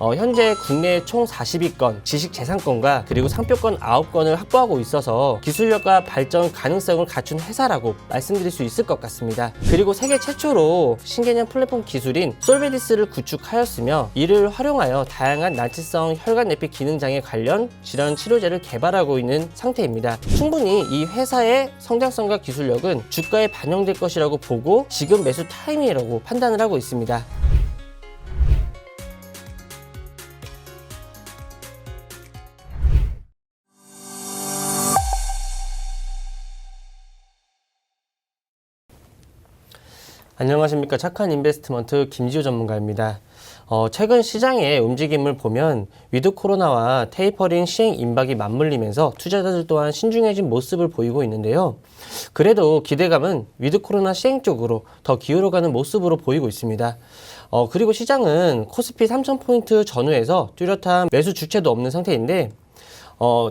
현재 국내 총 42건 지식재산권과 그리고 상표권 9건을 확보하고 있어서 기술력과 발전 가능성을 갖춘 회사라고 말씀드릴 수 있을 것 같습니다. 그리고 세계 최초로 신개념 플랫폼 기술인 솔베디스를 구축하였으며 이를 활용하여 다양한 난치성 혈관 내피 기능장애 관련 질환 치료제를 개발하고 있는 상태입니다. 충분히 이 회사의 성장성과 기술력은 주가에 반영될 것이라고 보고 지금 매수 타이밍이라고 판단을 하고 있습니다. 안녕하십니까. 착한 인베스트먼트 김지호 전문가입니다. 최근 시장의 움직임을 보면 위드 코로나와 테이퍼링 시행 임박이 맞물리면서 투자자들 또한 신중해진 모습을 보이고 있는데요. 그래도 기대감은 위드 코로나 시행 쪽으로 더 기울어가는 모습으로 보이고 있습니다. 그리고 시장은 코스피 3,000포인트 전후에서 뚜렷한 매수 주체도 없는 상태인데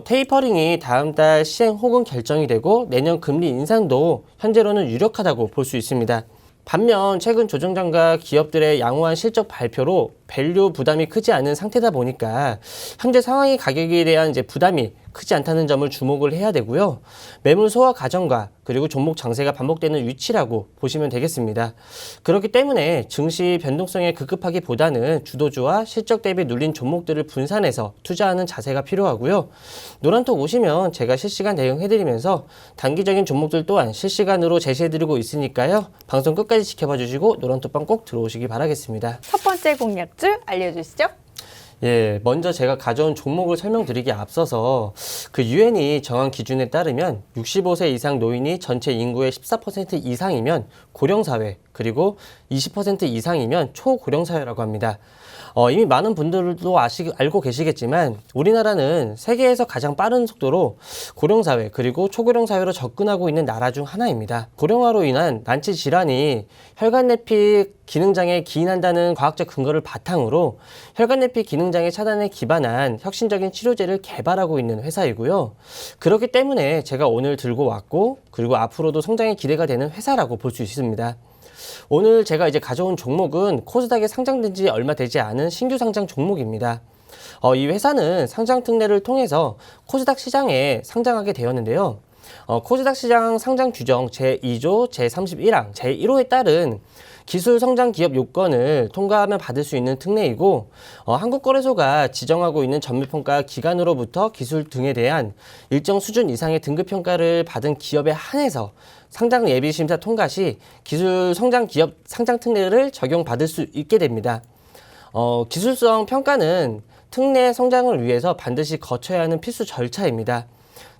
테이퍼링이 다음 달 시행 혹은 결정이 되고 내년 금리 인상도 현재로는 유력하다고 볼 수 있습니다. 반면 최근 조정장과 기업들의 양호한 실적 발표로 밸류 부담이 크지 않은 상태다 보니까 현재 상황의 가격에 대한 부담이 크지 않다는 점을 주목을 해야 되고요. 매물 소화 과정과 그리고 종목 장세가 반복되는 위치라고 보시면 되겠습니다. 그렇기 때문에 증시 변동성에 급급하기보다는 주도주와 실적 대비 눌린 종목들을 분산해서 투자하는 자세가 필요하고요. 노란톡 오시면 제가 실시간 대응해드리면서 단기적인 종목들 또한 실시간으로 제시해드리고 있으니까요. 방송 끝까지 지켜봐 주시고 노란톡방 꼭 들어오시기 바라겠습니다. 첫 번째 공략주 알려주시죠. 먼저 제가 가져온 종목을 설명드리기에 앞서서 그 유엔이 정한 기준에 따르면 65세 이상 노인이 전체 인구의 14% 이상이면 고령사회, 그리고 20% 이상이면 초고령사회라고 합니다. 이미 많은 분들도 알고 계시겠지만 우리나라는 세계에서 가장 빠른 속도로 고령사회 그리고 초고령사회로 접근하고 있는 나라 중 하나입니다. 고령화로 인한 난치 질환이 혈관 내피 기능장애에 기인한다는 과학적 근거를 바탕으로 혈관 내피 기능장애 차단에 기반한 혁신적인 치료제를 개발하고 있는 회사이고요. 그렇기 때문에 제가 오늘 들고 왔고 그리고 앞으로도 성장이 기대가 되는 회사라고 볼 수 있습니다. 오늘 제가 가져온 종목은 코스닥에 상장된 지 얼마 되지 않은 신규 상장 종목입니다. 이 회사는 상장 특례를 통해서 코스닥 시장에 상장하게 되었는데요. 코스닥 시장 상장 규정 제2조 제31항 제1호에 따른 기술 성장 기업 요건을 통과하면 받을 수 있는 특례이고 한국거래소가 지정하고 있는 전문평가 기관으로부터 기술 등에 대한 일정 수준 이상의 등급평가를 받은 기업에 한해서 상장 예비심사 통과 시 기술 성장 기업 상장 특례를 적용받을 수 있게 됩니다. 기술성 평가는 특례 성장을 위해서 반드시 거쳐야 하는 필수 절차입니다.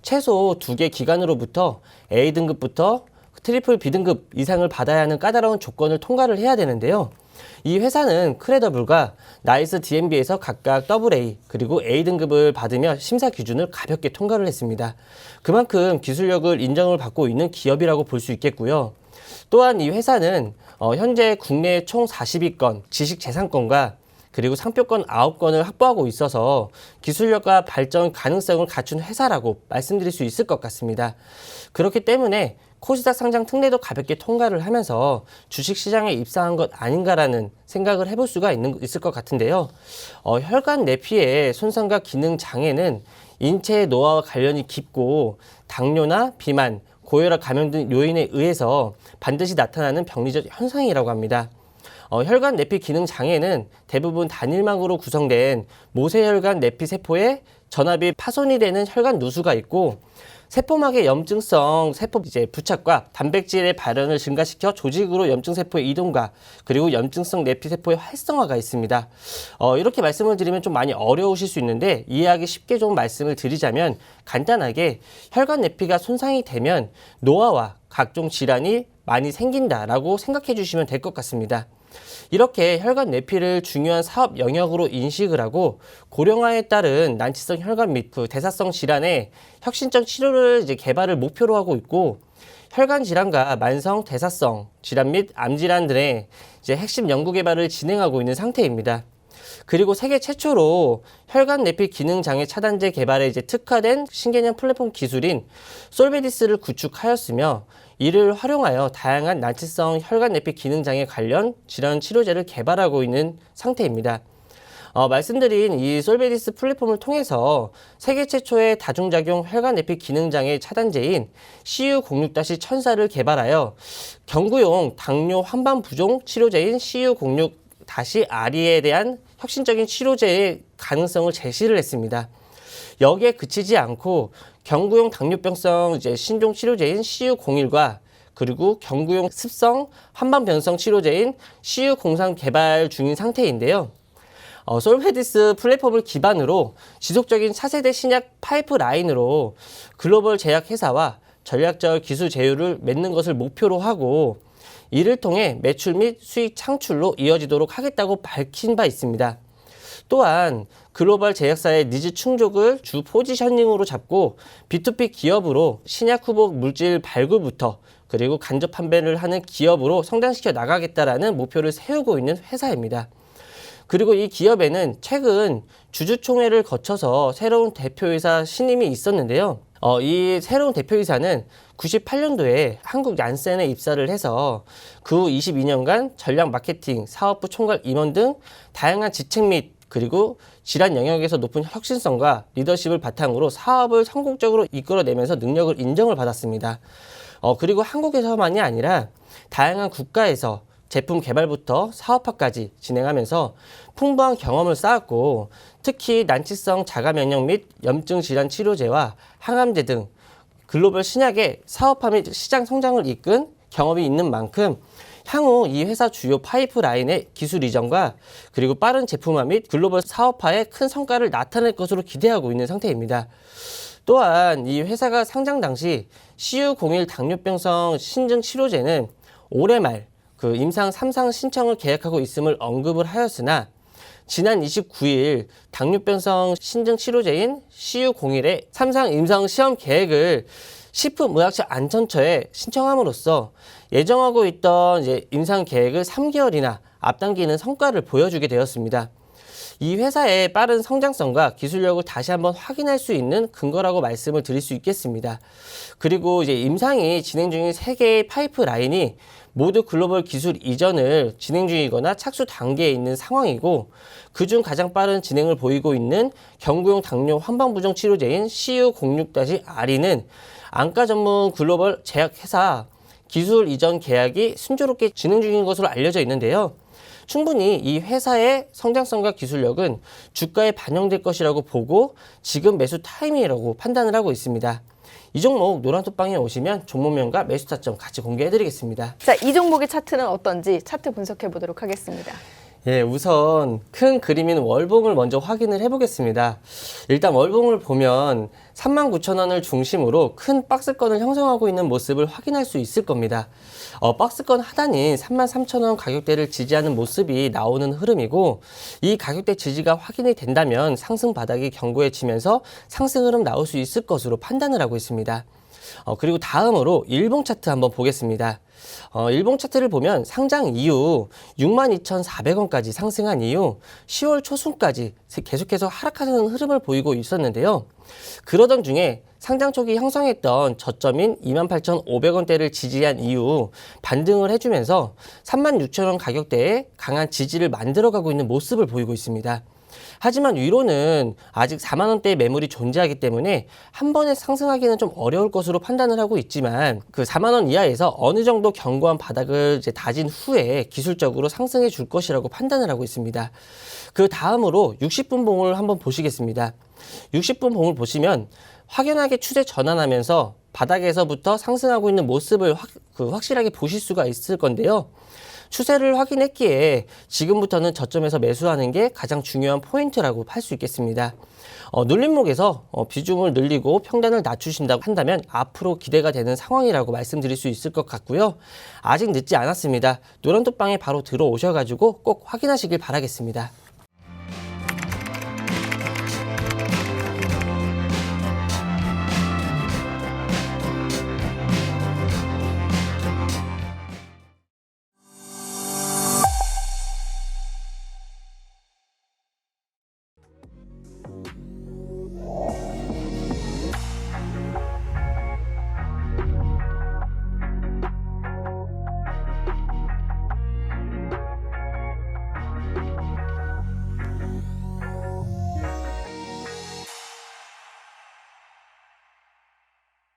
최소 2개 기관으로부터 A등급부터 트리플 B등급 이상을 받아야 하는 까다로운 조건을 통과를 해야 되는데요. 이 회사는 크레더블과 나이스 DNB에서 각각 AA 그리고 A등급을 받으며 심사 기준을 가볍게 통과를 했습니다. 그만큼 기술력을 인정을 받고 있는 기업이라고 볼 수 있겠고요. 또한 이 회사는 현재 국내 총 42건 지식재산권과 그리고 상표권 9건을 확보하고 있어서 기술력과 발전 가능성을 갖춘 회사라고 말씀드릴 수 있을 것 같습니다. 그렇기 때문에 코스닥 상장 특례도 가볍게 통과를 하면서 주식시장에 입상한 것 아닌가라는 생각을 해볼 수가 있을 것 같은데요. 혈관 내피의 손상과 기능 장애는 인체의 노화와 관련이 깊고 당뇨나 비만, 고혈압 감염 등 요인에 의해서 반드시 나타나는 병리적 현상이라고 합니다. 혈관 내피 기능 장애는 대부분 단일막으로 구성된 모세혈관 내피 세포에 전압이 파손이 되는 혈관 누수가 있고 세포막의 염증성 세포 부착과 단백질의 발현을 증가시켜 조직으로 염증세포의 이동과 그리고 염증성 내피세포의 활성화가 있습니다. 이렇게 말씀을 드리면 좀 많이 어려우실 수 있는데 이해하기 쉽게 좀 말씀을 드리자면 간단하게 혈관 내피가 손상이 되면 노화와 각종 질환이 많이 생긴다라고 생각해 주시면 될 것 같습니다. 이렇게 혈관 내피를 중요한 사업 영역으로 인식을 하고 고령화에 따른 난치성 혈관 및 대사성 질환의 혁신적 치료를 개발을 목표로 하고 있고 혈관 질환과 만성 대사성 질환 및 암 질환들의 핵심 연구 개발을 진행하고 있는 상태입니다. 그리고 세계 최초로 혈관 내피 기능 장애 차단제 개발에 특화된 신개념 플랫폼 기술인 솔베디스를 구축하였으며 이를 활용하여 다양한 난치성 혈관 내피 기능 장애 관련 질환 치료제를 개발하고 있는 상태입니다. 말씀드린 이 솔베디스 플랫폼을 통해서 세계 최초의 다중작용 혈관 내피 기능장애 차단제인 CU06-1004를 개발하여 경구용 당뇨 환반 부종 치료제인 CU06-RE에 대한 혁신적인 치료제의 가능성을 제시를 했습니다. 여기에 그치지 않고 경구용 당뇨병성 신종 치료제인 CU01과 그리고 경구용 습성 환반 변성 치료제인 CU03 개발 중인 상태인데요. 솔베디스 플랫폼을 기반으로 지속적인 차세대 신약 파이프라인으로 글로벌 제약 회사와 전략적 기술 제휴를 맺는 것을 목표로 하고 이를 통해 매출 및 수익 창출로 이어지도록 하겠다고 밝힌 바 있습니다. 또한 글로벌 제약사의 니즈 충족을 주 포지셔닝으로 잡고 B2B 기업으로 신약 후보 물질 발굴부터 그리고 간접 판매를 하는 기업으로 성장시켜 나가겠다라는 목표를 세우고 있는 회사입니다. 그리고 이 기업에는 최근 주주총회를 거쳐서 새로운 대표이사 신임이 있었는데요. 이 새로운 대표이사는 98년도에 한국 얀센에 입사를 해서 그 후 22년간 전략 마케팅, 사업부 총괄 임원 등 다양한 직책 및 그리고 질환 영역에서 높은 혁신성과 리더십을 바탕으로 사업을 성공적으로 이끌어내면서 능력을 인정을 받았습니다. 그리고 한국에서만이 아니라 다양한 국가에서 제품 개발부터 사업화까지 진행하면서 풍부한 경험을 쌓았고 특히 난치성 자가 면역 및 염증 질환 치료제와 항암제 등 글로벌 신약의 사업화 및 시장 성장을 이끈 경험이 있는 만큼 향후 이 회사 주요 파이프라인의 기술 이전과 그리고 빠른 제품화 및 글로벌 사업화에 큰 성과를 나타낼 것으로 기대하고 있는 상태입니다. 또한 이 회사가 상장 당시 CU01 당뇨병성 신증 치료제는 올해 말 임상 3상 신청을 계획하고 있음을 언급을 하였으나 지난 29일 당뇨병성 신증 치료제인 CU01의 3상 임상 시험 계획을 식품의약처 안전처에 신청함으로써 예정하고 있던 임상 계획을 3개월이나 앞당기는 성과를 보여주게 되었습니다. 이 회사의 빠른 성장성과 기술력을 다시 한번 확인할 수 있는 근거라고 말씀을 드릴 수 있겠습니다. 그리고 임상이 진행 중인 3개의 파이프라인이 모두 글로벌 기술 이전을 진행 중이거나 착수 단계에 있는 상황이고 그중 가장 빠른 진행을 보이고 있는 경구용 당뇨 환방부종 치료제인 CU06-RE는 안과 전문 글로벌 제약회사 기술 이전 계약이 순조롭게 진행 중인 것으로 알려져 있는데요. 충분히 이 회사의 성장성과 기술력은 주가에 반영될 것이라고 보고 지금 매수 타이밍이라고 판단을 하고 있습니다. 이 종목 노란톡방에 오시면 종목명과 매수 타점 같이 공개해드리겠습니다. 자, 이 종목의 차트는 어떤지 차트 분석해 보도록 하겠습니다. 우선 큰 그림인 월봉을 먼저 확인을 해보겠습니다. 일단 월봉을 보면 39,000원을 중심으로 큰 박스권을 형성하고 있는 모습을 확인할 수 있을 겁니다. 박스권 하단인 33,000원 가격대를 지지하는 모습이 나오는 흐름이고 이 가격대 지지가 확인이 된다면 상승 바닥이 견고해지면서 상승 흐름 나올 수 있을 것으로 판단을 하고 있습니다. 그리고 다음으로 일봉 차트 한번 보겠습니다. 일봉 차트를 보면 상장 이후 62,400원까지 상승한 이후 10월 초순까지 계속해서 하락하는 흐름을 보이고 있었는데요. 그러던 중에 상장 초기 형성했던 저점인 28,500원대를 지지한 이후 반등을 해주면서 36,000원 가격대에 강한 지지를 만들어가고 있는 모습을 보이고 있습니다. 하지만 위로는 아직 4만원대의 매물이 존재하기 때문에 한 번에 상승하기는 좀 어려울 것으로 판단을 하고 있지만 그 4만원 이하에서 어느 정도 견고한 바닥을 다진 후에 기술적으로 상승해 줄 것이라고 판단을 하고 있습니다. 그 다음으로 60분 봉을 한번 보시겠습니다. 60분 봉을 보시면 확연하게 추세 전환하면서 바닥에서부터 상승하고 있는 모습을 확실하게 보실 수가 있을 건데요. 추세를 확인했기에 지금부터는 저점에서 매수하는 게 가장 중요한 포인트라고 할 수 있겠습니다. 눌림목에서 비중을 늘리고 평단을 낮추신다고 한다면 앞으로 기대가 되는 상황이라고 말씀드릴 수 있을 것 같고요. 아직 늦지 않았습니다. 노란톡방에 바로 들어오셔가지고 꼭 확인하시길 바라겠습니다.